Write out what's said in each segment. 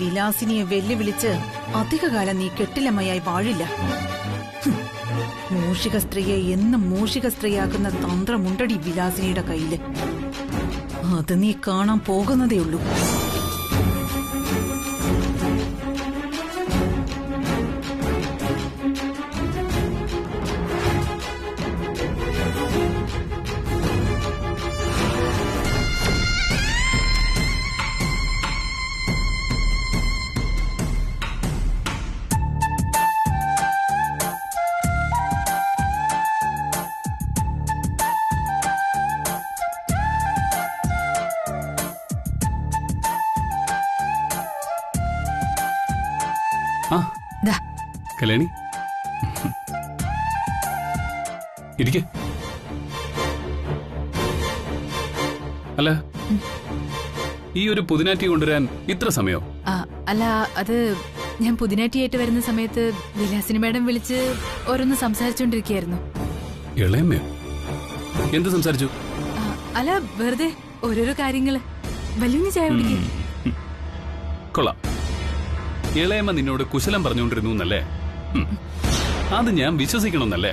വിലാസിനിയെ വെല്ലുവിളിച്ച് അധികകാലം നീ കെട്ടിലമ്മയായി വാഴില്ല. മൂഷിക സ്ത്രീയെ എന്നും മൂഷിക സ്ത്രീയാക്കുന്ന തന്ത്രമുണ്ടടി വിലാസിനിയുടെ കയ്യില്. അത് നീ കാണാൻ പോകുന്നതേയുള്ളൂ. കല്യാണി ഇരിക്കെ. അല്ല, ഈ ഒരു പുതിനാറ്റി കൊണ്ടുവരാൻ ഇത്ര സമയോ? അല്ല, അത് ഞാൻ പുതിനാറ്റിയായിട്ട് വരുന്ന സമയത്ത് വിലാസിനി മാഡം വിളിച്ച് ഓരോന്ന് സംസാരിച്ചോണ്ടിരിക്കുകയായിരുന്നു. ഇളയമ്മയോ? എന്ത് സംസാരിച്ചു? അല്ല, വെറുതെ ഓരോരോ കാര്യങ്ങള്. വലിയ ചായ കുടിക്കും. കൊള്ളാം. ഇളയമ്മ നിന്നോട് കുശലം പറഞ്ഞുകൊണ്ടിരുന്നു എന്നല്ലേ? അത് ഞാൻ വിശ്വസിക്കണമെന്നല്ലേ?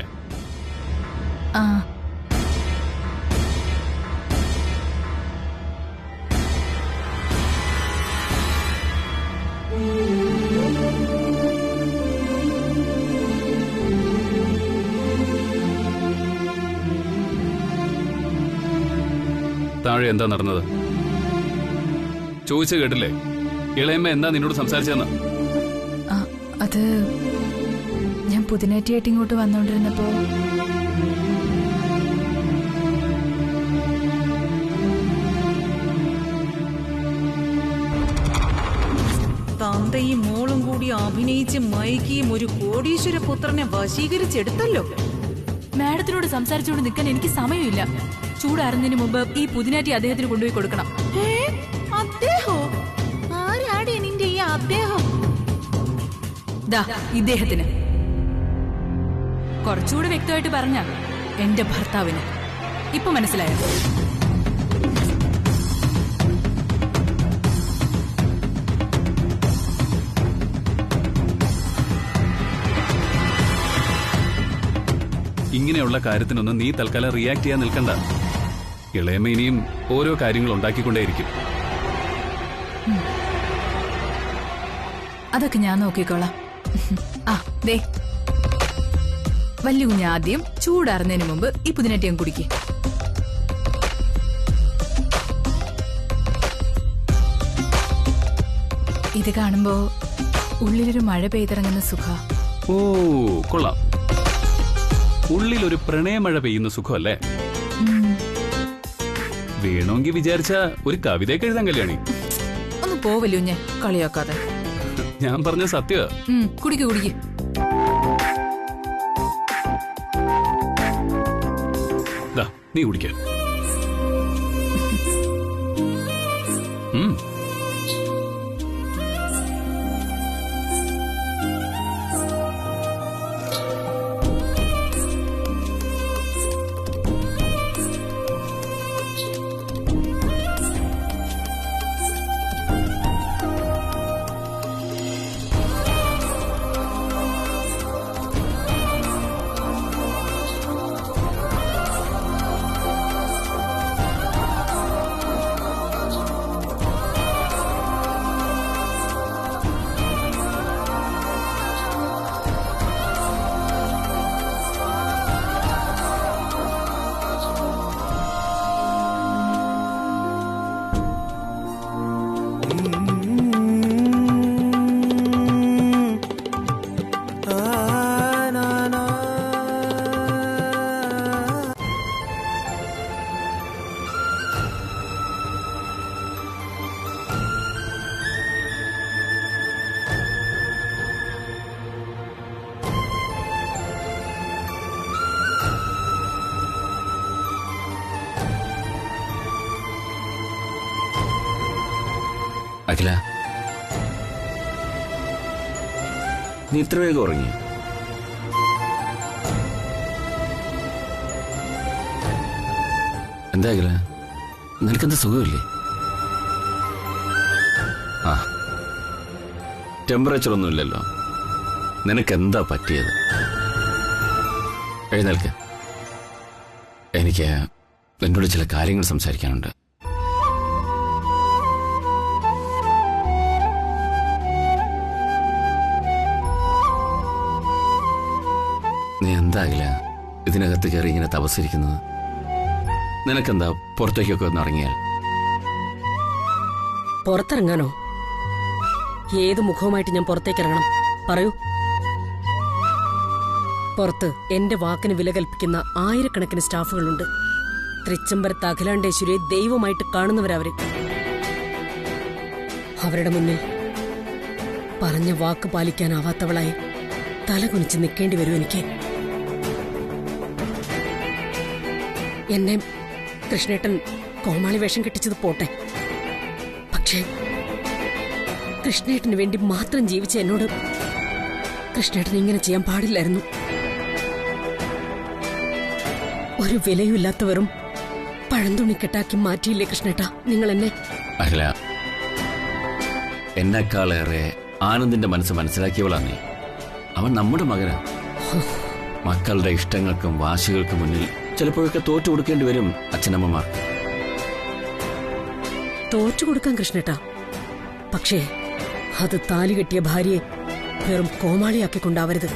താഴെ എന്താ നടന്നത്? ചോദിച്ചു കേട്ടില്ലേ? ഇളയമ്മ എന്താ നിന്നോട് സംസാരിച്ചെന്ന്? അത് ഞാൻ പുതിനാറ്റിയായിട്ട് ഇങ്ങോട്ട് വന്നോണ്ടിരുന്നപ്പോ തന്തയും മോളും കൂടി അഭിനയിച്ച് മയക്കിയും ഒരു കോടീശ്വര പുത്രനെ വശീകരിച്ചെടുത്തല്ലോ. മാഡത്തിനോട് സംസാരിച്ചുകൊണ്ട് നിൽക്കാൻ എനിക്ക് സമയമില്ല. ചൂടാറുന്നതിന് മുമ്പ് ഈ പുതിനാറ്റി അദ്ദേഹത്തിന് കൊണ്ടുപോയി കൊടുക്കണം. അദ്ദേഹോ? ആരാടി നിന്റെ ഈ അദ്ദേഹം? ഇദ്ദേഹത്തിന്. കുറച്ചുകൂടെ വ്യക്തമായിട്ട് പറഞ്ഞ എന്റെ ഭർത്താവിന്. ഇപ്പൊ മനസ്സിലായോ? ഇങ്ങനെയുള്ള കാര്യത്തിനൊന്നും നീ തൽക്കാലം റിയാക്ട് ചെയ്യാൻ നിൽക്കണ്ട. ഇളയമ്മ ഇനിയും ഓരോ കാര്യങ്ങൾ ഉണ്ടാക്കിക്കൊണ്ടേയിരിക്കും. അതൊക്കെ ഞാൻ നോക്കിക്കോളാം. ദേ, വല്യ കുഞ്ഞ് ആദ്യം ചൂടാറുന്നതിന് മുമ്പ് ഈ പുതിനാറ്റിയം കുടിക്ക്. ഇത് കാണുമ്പോ ഉള്ളിലൊരു മഴ പെയ്തിറങ്ങുന്ന സുഖ. ഓ, കൊള്ളാം. ഉള്ളിലൊരു പ്രണയമഴ പെയ്യുന്ന സുഖമല്ലേ? വേണമെങ്കിൽ വിചാരിച്ച ഒരു കവിതയൊക്കെ എഴുതാൻ കല്യാണി. ഒന്ന് പോവല്ലോ ഞാൻ കളിയാക്കാതെ. ഞാൻ പറഞ്ഞ സത്യ. കുടിക്ക് കുടിക്ക്. നീ കുടിക്ക. അഖില, നീ ഇത്ര വേഗം ഉറങ്ങി? എന്താ അഖില, നിനക്കെന്താ സുഖമില്ലേ? ആ, ടെമ്പറേച്ചർ ഒന്നും ഇല്ലല്ലോ. നിനക്കെന്താ പറ്റിയത്? എഴുന്നേൽക്ക്. എനിക്ക് എന്നോട് ചില കാര്യങ്ങൾ സംസാരിക്കാനുണ്ട്. നീ എന്താകില്ല ഇതിനകത്ത് കയറി ഇങ്ങനെ തപസ്സിരിക്കുന്നത്? നിനക്കെന്താ പുറത്തേക്കൊക്കെ ഒന്ന് ഇറങ്ങിയാൽ? പുറത്തിറങ്ങാനോ? ഏത് മുഖവുമായിട്ട് ഞാൻ പുറത്തേക്ക് ഇറങ്ങണം? പറയൂ. പുറത്ത് എന്റെ വാക്കിന് വില കൽപ്പിക്കുന്ന ആയിരക്കണക്കിന് സ്റ്റാഫുകളുണ്ട്. തൃച്ചംബരത്ത് അഖിലാണ്ടേശ്വരിയെ ദൈവമായിട്ട് കാണുന്നവരവര്. അവരുടെ മുന്നിൽ പറഞ്ഞ വാക്ക് പാലിക്കാനാവാത്തവളായി തലകുനിച്ച് നിൽക്കേണ്ടി വരും എനിക്ക്. എന്നെ കൃഷ്ണേട്ടൻ കോമാളി വേഷം കെട്ടിച്ചത് പോട്ടെ, പക്ഷേ കൃഷ്ണേട്ടന് വേണ്ടി മാത്രം ജീവിച്ച എന്നോട് കൃഷ്ണേട്ടൻ ഇങ്ങനെ ചെയ്യാൻ പാടില്ലായിരുന്നു. ഒരു വിലയുമില്ലാത്തവരും പഴന്തുണിക്കെട്ടാക്കി മാറ്റിയില്ലേ കൃഷ്ണേട്ട നിങ്ങൾ എന്നെ? അഖില, എന്നെക്കാളേറെ ആനന്ദിന്റെ മനസ്സ് മനസ്സിലാക്കിയവളാണ് നീ. അവൻ നമ്മുടെ മകനാ. മക്കളുടെ ഇഷ്ടങ്ങൾക്കും വാശികൾക്കും മുന്നിൽ ചിലപ്പോഴൊക്കെ തോറ്റു കൊടുക്കേണ്ടി വരും അച്ഛനമ്മമാർ. തോറ്റു കൊടുക്കാൻ കൃഷ്ണേട്ട, പക്ഷേ അത് താലി കെട്ടിയ ഭാര്യയെ വെറും കോമാളിയാക്കിക്കൊണ്ടാവരുത്.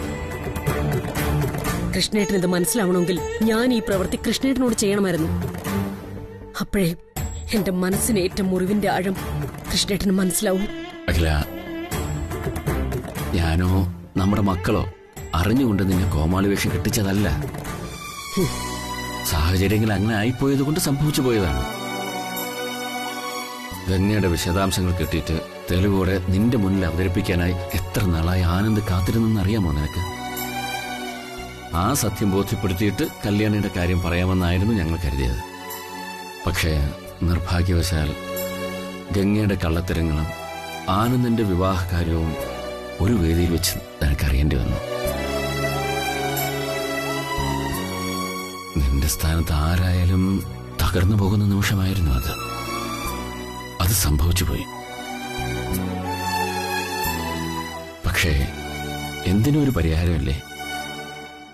കൃഷ്ണേട്ടനിത് മനസ്സിലാവണമെങ്കിൽ ഞാൻ ഈ പ്രവൃത്തി കൃഷ്ണേട്ടനോട് ചെയ്യണമായിരുന്നു. അപ്പോഴേ എന്റെ മനസ്സിനേറ്റ മുറിവിന്റെ ആഴം കൃഷ്ണേട്ടന് മനസ്സിലാവൂ. അഖില, ഞാനോ നമ്മുടെ മക്കളോ അറിഞ്ഞുകൊണ്ട് നിന്നെ കോമാളി വേഷം കെട്ടിച്ചതല്ല. സാഹചര്യങ്ങൾ അങ്ങനെ ആയിപ്പോയത് കൊണ്ട് സംഭവിച്ചു പോയതാണ്. ഗംഗയുടെ വിശദാംശങ്ങൾ കിട്ടിയിട്ട് തെളിവോടെ നിന്റെ മുന്നിൽ അവതരിപ്പിക്കാനായി എത്ര നാളായി ആനന്ദ് കാത്തിരുന്നെന്നറിയാമോ നിനക്ക്? ആ സത്യം ബോധ്യപ്പെടുത്തിയിട്ട് കല്യാണിയുടെ കാര്യം പറയാമെന്നായിരുന്നു ഞങ്ങൾ കരുതിയത്. പക്ഷേ നിർഭാഗ്യവശാൽ ഗംഗയുടെ കള്ളത്തരങ്ങളും ആനന്ദിന്റെ വിവാഹകാര്യവും ഒരു വേദിയിൽ വെച്ച് നിനക്കറിയേണ്ടി വന്നു. നിന്റെ സ്ഥാനത്ത് ആരായാലും തകർന്നു പോകുന്ന നിമിഷമായിരുന്നു അത്. അത് സംഭവിച്ചു പോയി. പക്ഷേ എന്തിനും ഒരു പരിഹാരമില്ലേ?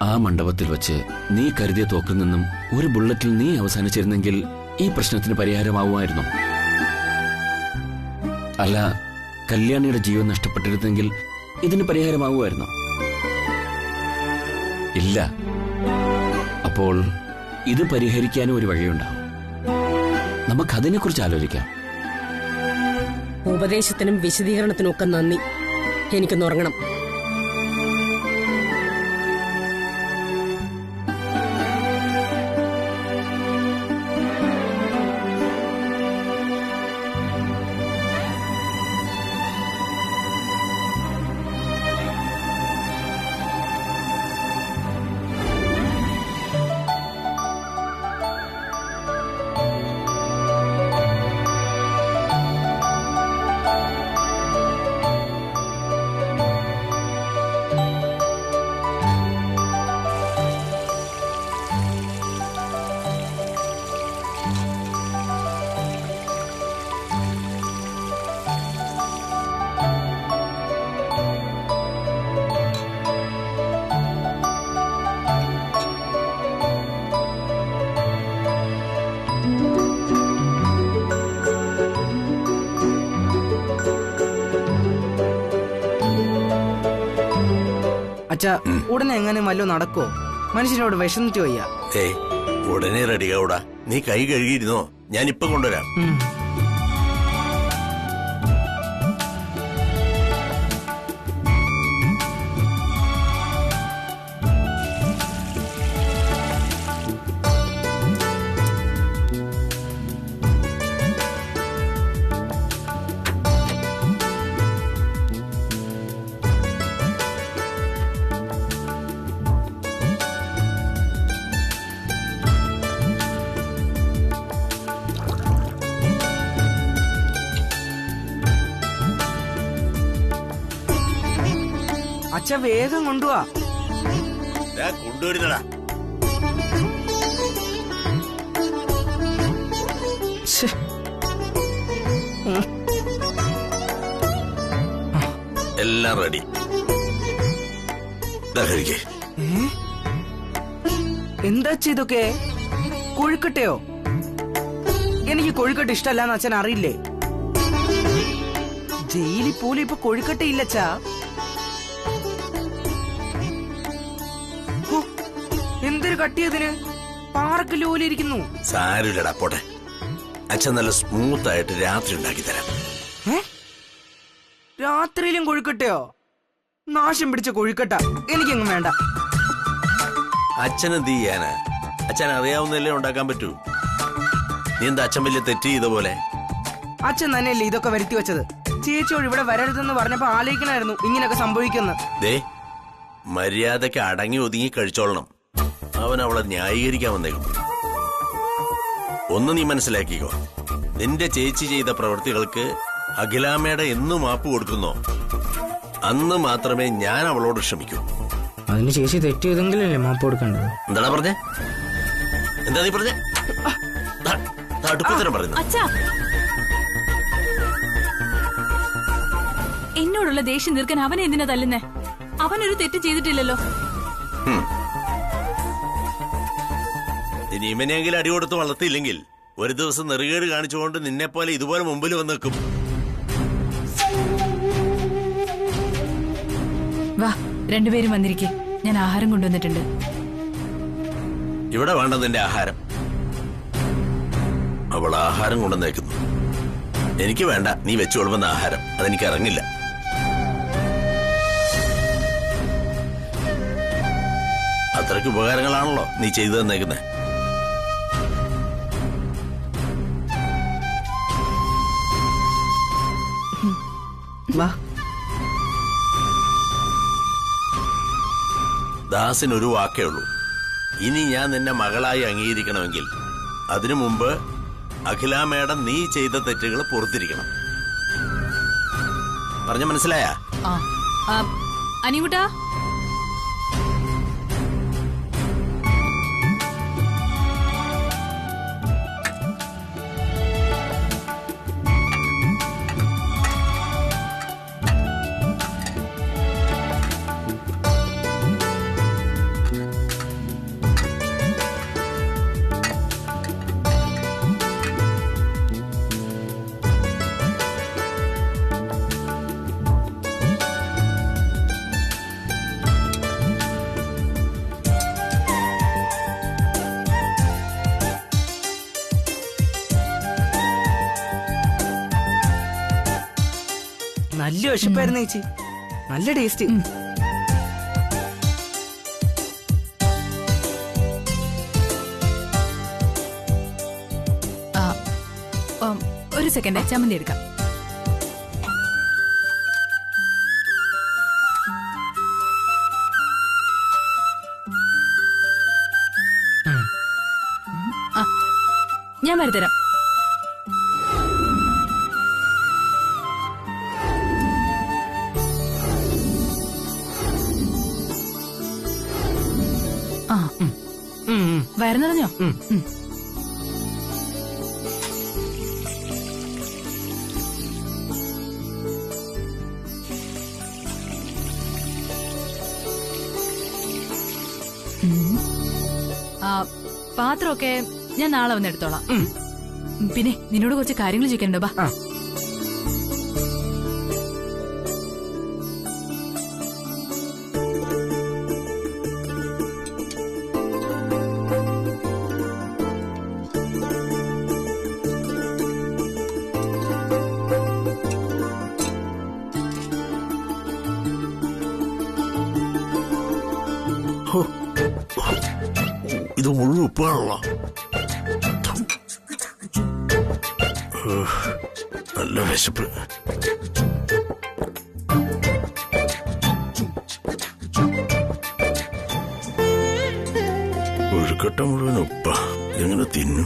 ആ മണ്ഡപത്തിൽ വെച്ച് നീ കരുതിയ തോക്കിൽ നിന്നും ഒരു ബുള്ളറ്റിൽ നീ അവസാനിച്ചിരുന്നെങ്കിൽ ഈ പ്രശ്നത്തിന് പരിഹാരമാവുമായിരുന്നു. അല്ല, കല്യാണിയുടെ ജീവൻ നഷ്ടപ്പെട്ടിരുന്നെങ്കിൽ ഇതിന് പരിഹാരമാവുമായിരുന്നു. ഇല്ല. അപ്പോൾ ഇത് പരിഹരിക്കാനും ഒരു വഴിയുണ്ടാവും. നമുക്കതിനെക്കുറിച്ച് ആലോചിക്കാം. ഉപദേശത്തിനും വിശദീകരണത്തിനും ഒക്കെ നന്ദി. എനിക്കൊന്ന് ഉറങ്ങണം. അച്ഛാ, ഉടനെ എങ്ങനെ വല്ലോ നടക്കോ? മനുഷ്യനോട് വിശന്നിട്ട് വയ്യ. ഉടനെ റെഡിയാവൂടാ. നീ കൈ കഴുകിയിരുന്നോ? ഞാൻ ഇപ്പൊ കൊണ്ടുവരാം. അച്ഛ വേഗം കൊണ്ടുവാ. കൊണ്ടുവരുന്നടാ. എല്ലാം റെഡി. കഴിക്കേ. എന്താ ഇതൊക്കെ? കൊഴുക്കട്ടയോ? എനിക്ക് കൊഴുക്കട്ട ഇഷ്ടമല്ലാന്ന് അച്ഛൻ അറിയില്ലേ? ജയിലിൽ പോലും ഇപ്പൊ കൊഴുക്കട്ടയില്ലച്ചാ. എന്തൊരു കട്ടിയതിന്, പാറക്കല്ല് പോലെ ഇരിക്കുന്നു. സാരില്ലടാ, പോട്ടെ. അച്ഛൻ നല്ല സ്മൂത്ത് ആയിട്ട് രാത്രി ഉണ്ടാക്കി തരാം. രാത്രിയിലും കൊഴുക്കട്ടയോ? നാശം പിടിച്ച കൊഴുക്കട്ട എനിക്കെങ്ങും വേണ്ട. അച്ഛൻ എന്ത് ചെയ്യാനാ? അച്ഛൻ അറിയാവുന്നല്ലേ ഉണ്ടാക്കാൻ പറ്റൂ. നീ എന്താ അച്ഛൻ വലിയ തെറ്റ് ചെയ്ത പോലെ? അച്ഛൻ തന്നെയല്ലേ ഇതൊക്കെ വരുത്തി വെച്ചത്. ചേച്ചിയോട് ഇവിടെ വരരുതെന്ന് പറഞ്ഞപ്പോ ആലോചിക്കണായിരുന്നു ഇങ്ങനെയൊക്കെ സംഭവിക്കുന്നു. ദേ, മര്യാദക്ക് അടങ്ങി ഒതുങ്ങി കഴിച്ചോളണം. അവൻ അവളെ ന്യായീകരിക്കാൻ വന്നേക്കും. ഒന്ന് നീ മനസ്സിലാക്കിക്കോ, നിന്റെ ചേച്ചി ചെയ്ത പ്രവൃത്തികൾക്ക് അഖിലാമ്മയുടെ എന്ന് മാപ്പ് കൊടുക്കുന്നോ അന്ന് മാത്രമേ ഞാൻ അവളോട് ക്ഷമിക്കൂ. അതിന് ചേച്ചി തെറ്റ് ചെയ്തെങ്കിലല്ലേ മാപ്പ് കൊടുക്കേണ്ടത്. എന്താടാ പറഞ്ഞേ? എന്താ നീ പറഞ്ഞേ? അടുപ്പത്തിനും പറയുന്നു. എന്നോടുള്ള ദേഷ്യം തീർക്കാൻ അവനെ എന്തിനാ തല്ലുന്നേ? അവനൊരു തെറ്റ് ചെയ്തിട്ടില്ലല്ലോ. ഇനി ഇവനെങ്കിലും അടി കൊടുത്ത് വളർത്തിയില്ലെങ്കിൽ ഒരു ദിവസം നെറുകേട് കാണിച്ചുകൊണ്ട് നിന്നെ പോലെ ഇതുപോലെ മുമ്പിൽ വന്ന് നിൽക്കും. വാ, രണ്ടുപേരും വന്നിരിക്കെ. ഞാൻ ആഹാരം കൊണ്ടുവന്നിട്ടുണ്ട്. ഇവിടെ വേണ്ട നിന്റെ ആഹാരം. അവൾ ആഹാരം കൊണ്ടുവന്നേക്കുന്നു. എനിക്ക് വേണ്ട നീ വെച്ചു കൊടുക്കുന്ന ആഹാരം. അതെനിക്ക് ഇറങ്ങില്ല. അത്രയ്ക്ക് ഉപകാരങ്ങളാണല്ലോ നീ ചെയ്തു തന്നേക്കുന്നേ. ദാസിനൊരു വാക്കേ ഉള്ളൂ. ഇനി ഞാൻ നിന്നെ മകളായി അംഗീകരിക്കണമെങ്കിൽ അതിനു മുമ്പ് അഖില മേഡം നീ ചെയ്ത തെറ്റുകൾ പുറത്തിരിക്കണം. പറഞ്ഞ മനസ്സിലായ? അനികുട്ടാ, നല്ല വിശപ്പായിരുന്നു ചേച്ചി. നല്ല ടേസ്റ്റ്. ഒരു സെക്കൻഡ്, ചമ്മന്തി എടുക്കാം. ഞാൻ വരുതരാം. വയറുന്നറിഞ്ഞോ? പാത്രമൊക്കെ ഞാൻ നാളെ വന്ന് എടുത്തോളാം. പിന്നെ നിന്നോട് കുറച്ച് കാര്യങ്ങൾ ചോദിക്കണ്ടോ? ബാ. ഇത് മുഴുവൻ ഉപ്പാണല്ലോ. നല്ല വിശപ്പ്. ഒഴുക്കട്ട മുഴുവൻ ഉപ്പ. എങ്ങനെ തിന്നു?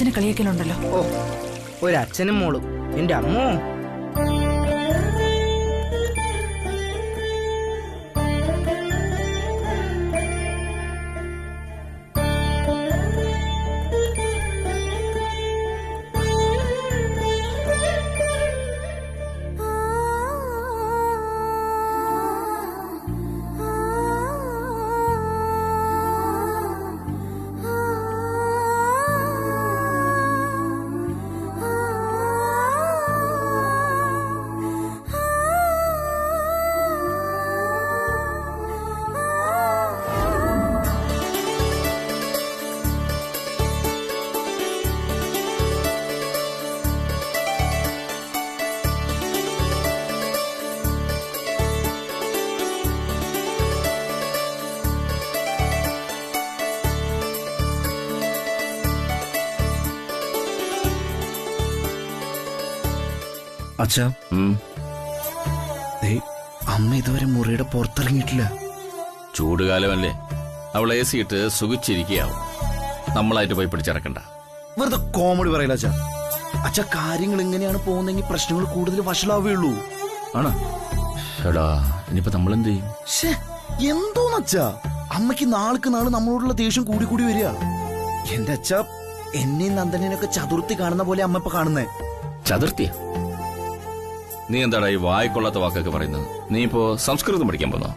അച്ഛനെ കളിയാക്കലുണ്ടല്ലോ. ഓ, ഒരച്ഛനും മോളും. എന്റെ അമ്മോ. അച്ഛാ, അമ്മ ഇതുവരെ മുറിയുടെ പുറത്തിറങ്ങിയിട്ടില്ല. ചൂടുകാലമല്ലേ, അവൾ എ സി ഇട്ട് സുഖിച്ചിരിക്കുകയാവും. നമ്മളായിട്ട് പോയി പിടിച്ചിറക്കണ്ട. വെറുതെ കോമഡി പറയില്ല അച്ഛാ. അച്ഛാ, കാര്യങ്ങൾ ഇങ്ങനെയാണ് പോകുന്നെങ്കിൽ പ്രശ്നങ്ങൾ കൂടുതൽ വഷളാവുകയുള്ളൂ. ആണോ? എടാ, ഇനിയിപ്പോ നമ്മളെന്ത് ചെയ്യും? എന്തോന്നച്ചാ, അമ്മയ്ക്ക് നാൾക്ക് നാള് നമ്മളോടുള്ള ദേഷ്യം കൂടി കൂടി വരിക. എന്റെ അച്ഛ, എന്നെയും നന്ദനെയൊക്കെ ചതുർത്തി കാണുന്ന പോലെ അമ്മ ഇപ്പൊ കാണുന്നേ. ചതുർത്തിയ? നീ എന്താടാ ഈ വായിക്കൊള്ളാത്ത വാക്കൊക്കെ പറയുന്നത്? നീ ഇപ്പോ സംസ്കൃതം പഠിക്കാൻ പോന്നോ?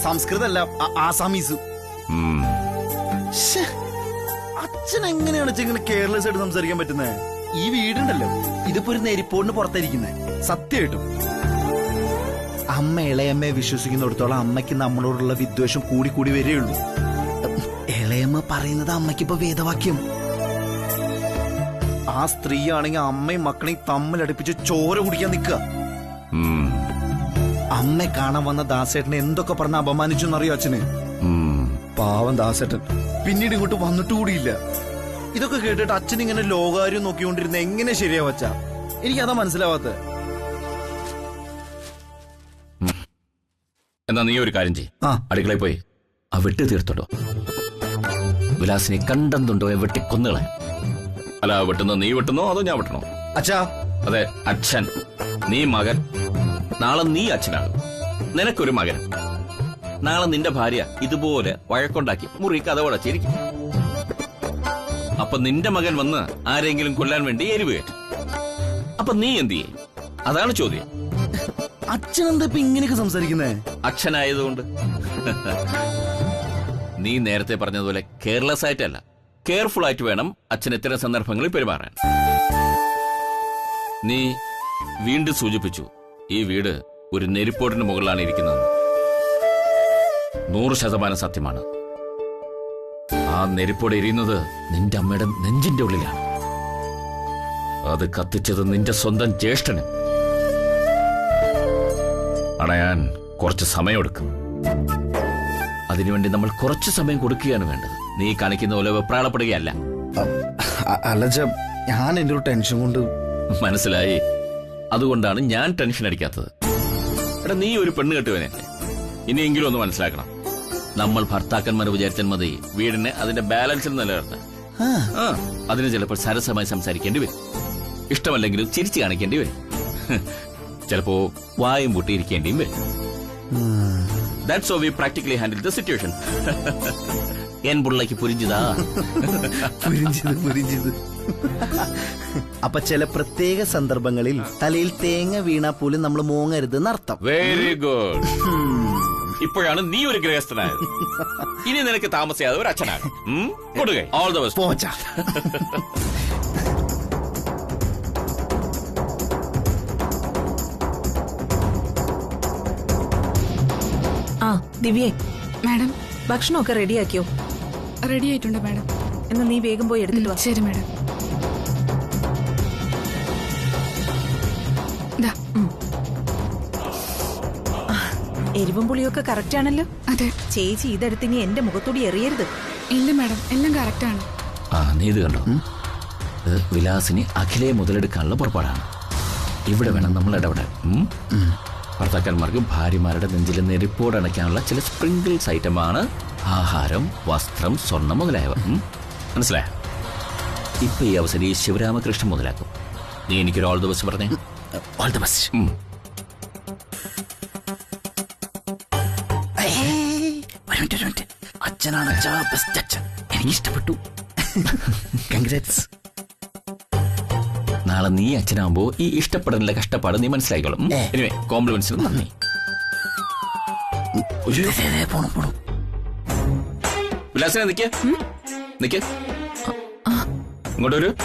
സംസ്കൃതല്ല, ആസാമീസ്. അച്ഛൻ എങ്ങനെയാണ് ഇങ്ങനെ കെയർലെസ് ആയിട്ട് സംസാരിക്കാൻ പറ്റുന്നത്? ഈ വീടുണ്ടല്ലോ, ഇതിപ്പോ ഒരു നെരിപ്പോടിന് പുറത്തായിരിക്കുന്നേ. സത്യമായിട്ടും അമ്മ ഇളയമ്മയെ വിശ്വസിക്കുന്നിടത്തോളം അമ്മയ്ക്ക് നമ്മളോടുള്ള വിദ്വേഷം കൂടി കൂടി വരികയുള്ളൂ. ഇളയമ്മ പറയുന്നത് അമ്മയ്ക്കിപ്പോ വേദവാക്യം. ആ സ്ത്രീ ആണെങ്കിൽ അമ്മയും മക്കളെയും തമ്മിലടുപ്പിച്ച് ചോര കുടിക്കാൻ നിൽക്കുക. അമ്മ കാണാൻ വന്ന ദാസേട്ടനെ എന്തൊക്കെ പറഞ്ഞ് അപമാനിച്ചു എന്നറിയോ അച്ഛന്? പാവം ദാസേട്ടൻ പിന്നീട് ഇങ്ങോട്ട് വന്നിട്ട് കൂടിയില്ല. ഇതൊക്കെ കേട്ടിട്ട് അച്ഛൻ ഇങ്ങനെ ലോകാര്യം നോക്കിക്കൊണ്ടിരുന്ന എങ്ങനെ ശരിയാവും അച്ഛാ? എനിക്കതാ മനസ്സിലാവാത്ത. എന്നാ നീ ഒരു കാര്യം ചെയ്യ്, അടുക്കളയിൽ പോയി ആ വെട്ടി തീർത്തോട്ടോ. വിലാസിനെ കണ്ടെന്നുണ്ടോ വെട്ടിക്കൊന്നുകളെ. അല്ല, വെട്ടുന്നോ നീ വെട്ടുന്നോ അതോ ഞാൻ വെട്ടണോ? അച്ഛാ. അതെ, അച്ഛൻ. നീ മകൻ. നാളെ നീ അച്ഛനാകും. നിനക്കൊരു മകൻ. നാളെ നിന്റെ ഭാര്യ ഇതുപോലെ വഴക്കുണ്ടാക്കി മുറി കഥവടച്ചിരിക്കും. അപ്പൊ നിന്റെ മകൻ വന്ന് ആരെങ്കിലും കൊല്ലാൻ വേണ്ടി എരിവ് കയറ്റും. അപ്പൊ നീ എന്ത് ചെയ്യും? അതാണ് ചോദ്യം. അച്ഛൻ എന്താ ഇപ്പൊ ഇങ്ങനെയൊക്കെ സംസാരിക്കുന്നേ? അച്ഛനായതുകൊണ്ട്. നീ നേരത്തെ പറഞ്ഞതുപോലെ കെയർലെസ് ആയിട്ടല്ല, കെയർഫുൾ ആയിട്ട് വേണം അച്ഛൻ ഇത്തരം സന്ദർഭങ്ങളിൽ പെരുമാറാൻ. നീ വീണ്ടും സൂചിപ്പിച്ചു ഈ വീട് ഒരു നെരിപ്പോടിന് മുകളിലാണ് ഇരിക്കുന്നത്. 100% സത്യമാണ്. ആ നെരിപ്പോട് എരിയുന്നത് നിന്റെ അമ്മയുടെ നെഞ്ചിന്റെ ഉള്ളിലാണ്. അത് കത്തിച്ചത് നിന്റെ സ്വന്തം ജ്യേഷ്ഠന്. അണയാൻ കുറച്ച് സമയമെടുക്കും. അതിനുവേണ്ടി നമ്മൾ കുറച്ച് സമയം കൊടുക്കുകയാണ് വേണ്ടത്. നീ കാണിക്കുന്ന പോലെ വെപ്രാളപ്പെടുകയല്ല. അല്ല, ഞാൻ എന്റെ ഒരു ടെൻഷൻ കൊണ്ട്. മനസ്സിലായി. അതുകൊണ്ടാണ് ഞാൻ ടെൻഷൻ അടിക്കാത്തത്. എടാ, നീ ഒരു പെണ്ണ് കെട്ടുവനല്ലേ? ഇനിയെങ്കിലും ഒന്ന് മനസ്സിലാക്കണം. നമ്മൾ ഭർത്താക്കന്മാർ വിചാരിച്ചാൽ മതി വീടിന് അതിന്റെ ബാലൻസിൽ നിലനിർത്താൻ. അതിന് ചിലപ്പോൾ സരസമായി സംസാരിക്കേണ്ടി വരും. ഇഷ്ടമല്ലെങ്കിലും ചിരിച്ചു കാണിക്കേണ്ടി വരും. ചിലപ്പോ വായും പൂട്ടിയിരിക്കേണ്ടിയും വരും. That's how we practically handle the situation. എൻ പുള്ളക്ക് പുരിഞ്ചിതാ. പുരിഞ്ചത്. അപ്പൊ ചില പ്രത്യേക സന്ദർഭങ്ങളിൽ തലയിൽ തേങ്ങ വീണാ പോലും നമ്മൾ മോങ്ങരുത് എന്നർത്ഥം. Very good. ഇപ്പോഴാണ് നീ ഒരു ഗൃഹസ്ഥനായത്. ഇനി നിനക്ക് താമസിയാതെ ഒരു അച്ഛനാകും. കൊടുകൈ. All the best. പോച്ചാ. ആ ദിവ്യേ, മാഡം, ഭക്ഷണമൊക്കെ റെഡിയാക്കിയോ? റെഡി ആയിട്ടുണ്ട് മാഡം. എന്നാ നീ വേഗം പോയി എടുത്തിട്ട് വാ. ശരി മാഡം. എരിവും പുളിയൊക്കെ കറക്റ്റ് ആണല്ലോ. അതെ. ചേച്ചി ഇതെടുത്തിനി എന്റെ മുഖത്തോടി എറിയരുത്. ഇല്ല മാഡം, എല്ലാം കറക്റ്റ് ആണ്. നീ ഇത് കണ്ടോ? വിലാസിനി അഖിലയെ മുതലെടുക്കാനുള്ള പുറപ്പാടാണ്. ഇവിടെ വേണം നമ്മൾ ഇടപെടാൻ. ഭർത്താക്കന്മാർക്ക് ഭാര്യമാരുടെ നെഞ്ചിലെ നെരിപ്പോട് അടയ്ക്കാനുള്ള ചില സ്പ്രിങ്കിൾസ് ഐറ്റമാണ് ആഹാരം, വസ്ത്രം, സ്വർണം മുതലായവ. മനസ്സിലായോ? ഇപ്പൊ ഈ അവസരം ഈ ശിവരാമകൃഷ്ണൻ മുതലാക്കും. നീ എനിക്കൊരു ഓൾ ദ ബെസ്റ്റ് പറഞ്ഞേ. All the best. അച്ഛനാണ് ബെസ്റ്റ് അച്ഛൻ. എനിക്ക് ഇഷ്ടപ്പെട്ടു. കൺഗ്രാറ്റ്സ്. നാളെ നീ അച്ഛനാകുമ്പോ ഈ ഇഷ്ടപ്പെടാനുള്ള കഷ്ടപ്പാട് നീ മനസ്സിലായിക്കോളും. കോംപ്ലിമെന്റ്സിന് നന്ദി. പോണം. വിലാസിനെ നിക്ക് ഇങ്ങോട്ടൊരു